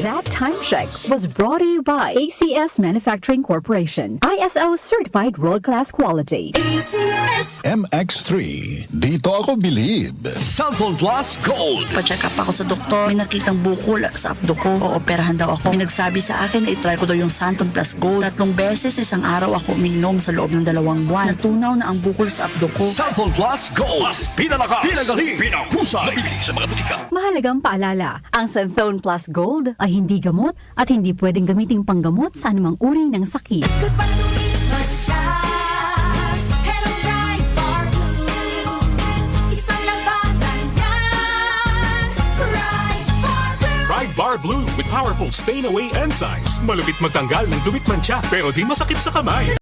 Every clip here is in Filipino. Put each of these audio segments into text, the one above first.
That time check was brought to you by ACS Manufacturing Corporation. ISO certified world-class quality. ACS MX3. Dito ako believe. Cellphone Plus Gold. Pa-check up ako sa doktor, may nakitang bukol sa abdo ko. Ooperahan daw ako. May nagsabi sa akin na itry ko daw yung Santon Plus Gold. 3 beses isang araw ako uminom sa loob ng 2 buwan. Natunaw na ang bukol sa abdo ko. Cellphone Plus Gold. Mas pinalakas, pinagaling, pinahusay. Nabili sa mga butika. Mahalagang paalala, ang Santhone Plus Gold ay hindi gamot at hindi pwedeng gamiting panggamot sa anumang uri ng sakit. Goodbye to me, Masyad. Hello, Bright Bar Blue. Isang labanan yan. Bright Bar Blue. Bright Bar Blue with powerful stain-away enzymes. Malupit magtanggal ng dumit mancha pero di masakit sa kamay.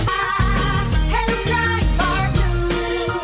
Hello, Bright Bar Blue.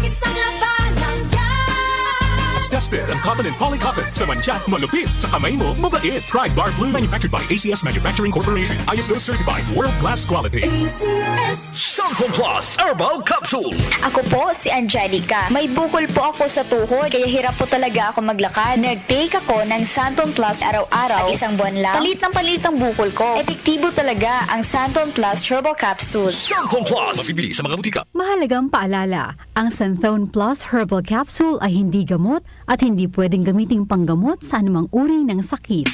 Isang labanan yan. As tested ang cotton and polycotton sa mancha, malupit sa kamay mo, mabait. Bright Bar Blue manufactured by ACS Manufacturing Corporation. ISO certified world-class quality. ACS. Cellphone Plus Herbal Capsule. Ako po si Angelica. May bukol po ako sa tuhod kaya hirap po talaga ako maglakad. Nag-take ako ng Santon Plus araw-araw at 1 buwan lang. Palit ng bukol ko. Epektibo talaga ang Santon Plus Herbal Capsule. Cellphone Plus. Mabibili sa mga butika. Mahalagang paalala, ang Santhone Plus Herbal Capsule ay hindi gamot at hindi pwedeng gamiting panggamot sa anumang uri ng sakit.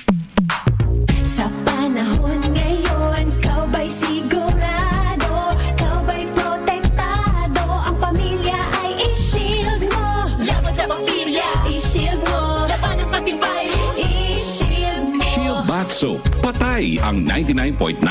Sa panahon ngayon, kau ba'y sigurado? Kau ba'y protektado? Ang pamilya ay i-shield mo. Laban sa bakterya, i-shield mo. Laban ng pati virus, i-shield mo. Shield Bath Soap. Patay ang 99.9%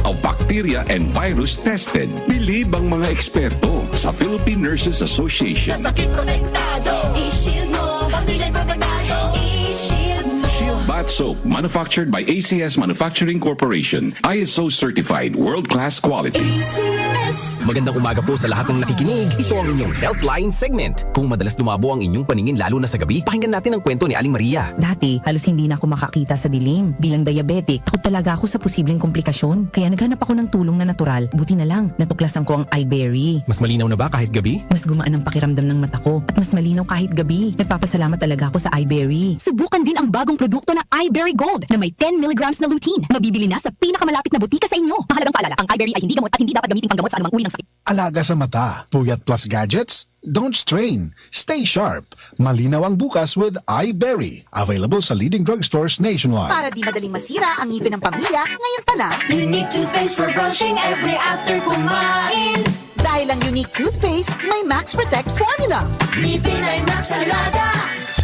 of bacteria and virus tested. Believe ang mga eksperto sa Philippine Nurses Association. Sa sakit protektado, i-shield mo. Pamilya protektado, i-shield mo. Shield Bath Soap, manufactured by ACS Manufacturing Corporation. ISO certified world-class quality. ACS. Magandang umaga po sa lahat ng nakikinig. Ito ang inyong Healthline segment. Kung madalas lumabo ang inyong paningin lalo na sa gabi, pakinggan natin ang kwento ni Aling Maria. Dati, halos hindi na ako makakita sa dilim. Bilang diabetic, takot talaga ako sa posibleng komplikasyon. Kaya naghanap ako ng tulong na natural. Buti na lang, natuklasan ko ang iBerry. Mas malinaw na ba kahit gabi? Mas gumaan ang pakiramdam ng mata ko at mas malinaw kahit gabi. Nagpapasalamat talaga ako sa iBerry. Subukan din ang bagong produkto na iBerry Gold na may 10 mg na lutein. Mabibili na sa pinakamalapit na butika sa inyo. Mahalagang paalala, ang iBerry ay hindi gamot at hindi dapat gamitin panggamot sa anumang uri ng sakit. Alaga sa mata. Puyat plus gadgets? Don't strain. Stay sharp. Malinaw ang bukas with iBerry. Available sa leading drugstores nationwide. Para di madaling masira ang ngipin ng pamilya, ngayon pa lang. Unique toothpaste for brushing every after kumain. Dahil ang unique toothpaste, may Max Protect formula. Ngipin ay Max Alaga.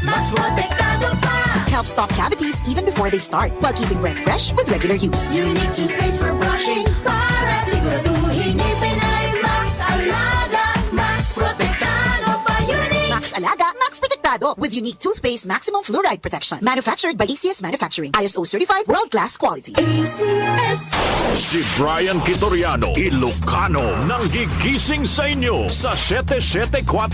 Max protektado pa. Help stop cavities even before they start, while keeping breath fresh with regular use. Unique toothpaste for brushing para siguraduhin ngipin ay Max Alaga. Max protektado pa. Unique. Max Alaga, Max Protectado with unique toothpaste maximum fluoride protection. Manufactured by ACS Manufacturing. ISO certified world-class quality. ACS. Si Brian Kitoriano, Ilocano, nang gigising sa inyo sa 774